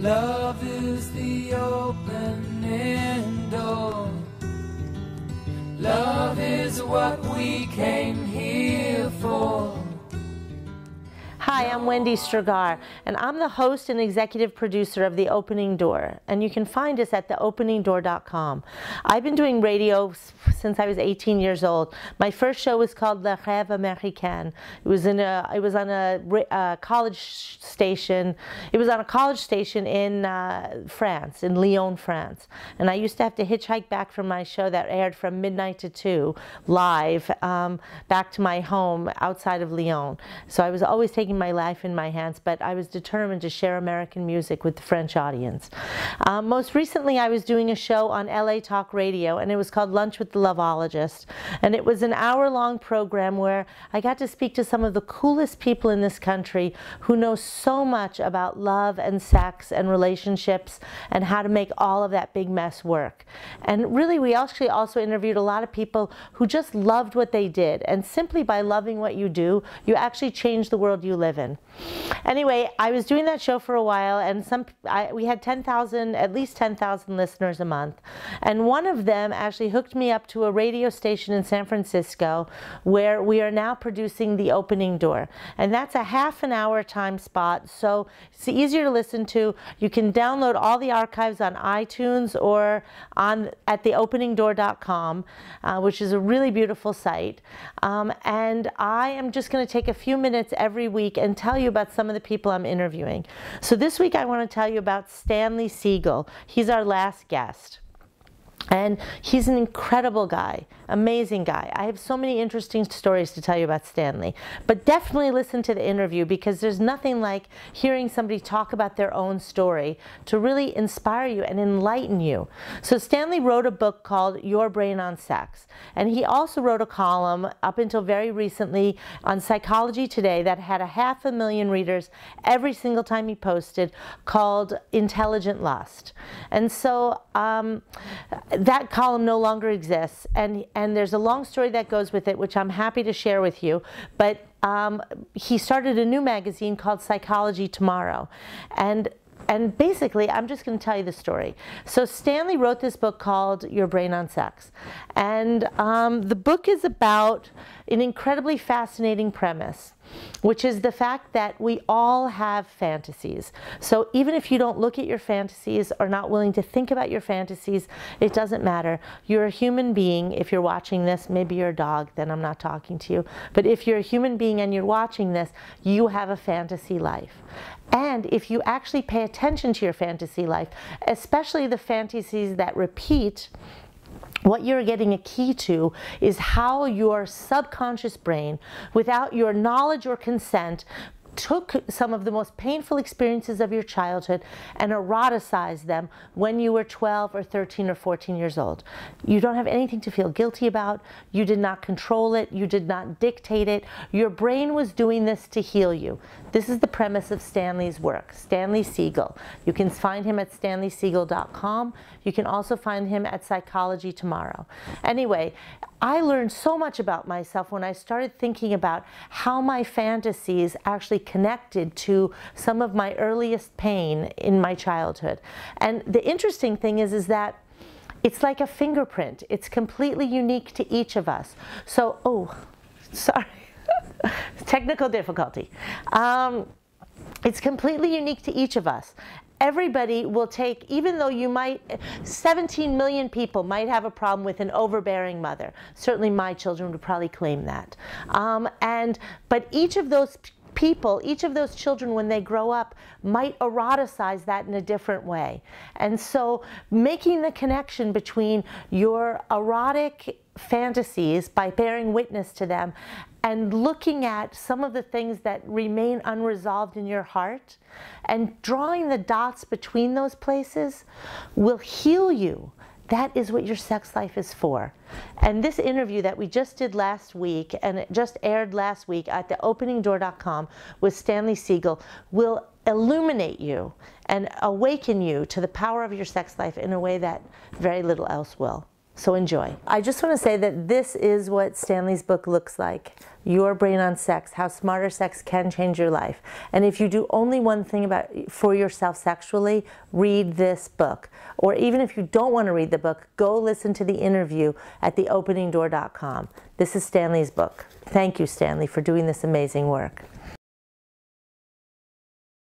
Love is the opening door. Love is what we came here for. Hi, I'm Wendy Strgar, and I'm the host and executive producer of The Opening Door, and you can find us at theopeningdoor.com. I've been doing radio since I was 18 years old. My first show was called Le Rêve Américain. It was on a college station. It was on a college station in France, in Lyon, France. And I used to have to hitchhike back from my show that aired from midnight to 2 live back to my home outside of Lyon. So I was always taking my life in my hands, but I was determined to share American music with the French audience. Most recently, I was doing a show on LA Talk Radio, and it was called Lunch with the Loveologist. And it was an hour-long program where I got to speak to some of the coolest people in this country who know so much about love and sex and relationships and how to make all of that big mess work. And really, we actually also interviewed a lot of people who just loved what they did. And simply by loving what you do, you actually change the world you live in. Anyway, I was doing that show for a while, and we had at least 10,000 listeners a month. And one of them actually hooked me up to a radio station in San Francisco where we are now producing The Opening Door. And that's a half-an-hour time spot, so it's easier to listen to. You can download all the archives on iTunes or at theopeningdoor.com, which is a really beautiful site. And I am just going to take a few minutes every week and tell you about some of the people I'm interviewing. So this week I want to tell you about Stanley Siegel. He's our last guest. And he's an incredible guy, amazing guy. I have so many interesting stories to tell you about Stanley. But definitely listen to the interview, because there's nothing like hearing somebody talk about their own story to really inspire you and enlighten you. So Stanley wrote a book called Your Brain on Sex. And he also wrote a column up until very recently on Psychology Today that had 500,000 readers every single time he posted, called Intelligent Lust. And so that column no longer exists, and there's a long story that goes with it, which I'm happy to share with you. But he started a new magazine called Psychology Tomorrow, and basically, I'm just going to tell you the story. So Stanley wrote this book called Your Brain on Sex, and the book is about an incredibly fascinating premise, which is the fact that we all have fantasies. So even if you don't look at your fantasies or not willing to think about your fantasies, it doesn't matter. You're a human being. If you're watching this, maybe you're a dog, then I'm not talking to you. But if you're a human being and you're watching this, you have a fantasy life. And if you actually pay attention to your fantasy life, especially the fantasies that repeat, what you're getting a key to is how your subconscious brain, without your knowledge or consent, took some of the most painful experiences of your childhood and eroticized them when you were 12 or 13 or 14 years old. You don't have anything to feel guilty about. You did not control it. You did not dictate it. Your brain was doing this to heal you. This is the premise of Stanley's work, Stanley Siegel. You can find him at stanleysiegel.com. You can also find him at Psychology Tomorrow. Anyway, I learned so much about myself when I started thinking about how my fantasies actually connected to some of my earliest pain in my childhood. And the interesting thing is that it's like a fingerprint. It's completely unique to each of us. So, oh, sorry, technical difficulty. It's completely unique to each of us. Everybody will take, even though 17 million people might have a problem with an overbearing mother. Certainly my children would probably claim that. But each of those people, each of those children, when they grow up, might eroticize that in a different way. And so making the connection between your erotic fantasies by bearing witness to them and looking at some of the things that remain unresolved in your heart and drawing the dots between those places will heal you. That is what your sex life is for. And this interview that we just did last week, and it just aired last week at theopeningdoor.com with Stanley Siegel, will illuminate you and awaken you to the power of your sex life in a way that very little else will. So enjoy. I just want to say that this is what Stanley's book looks like. Your Brain on Sex, How Smarter Sex Can Change Your Life. And if you do only one thing for yourself sexually, read this book. Or even if you don't want to read the book, go listen to the interview at theopeningdoor.com. This is Stanley's book. Thank you, Stanley, for doing this amazing work.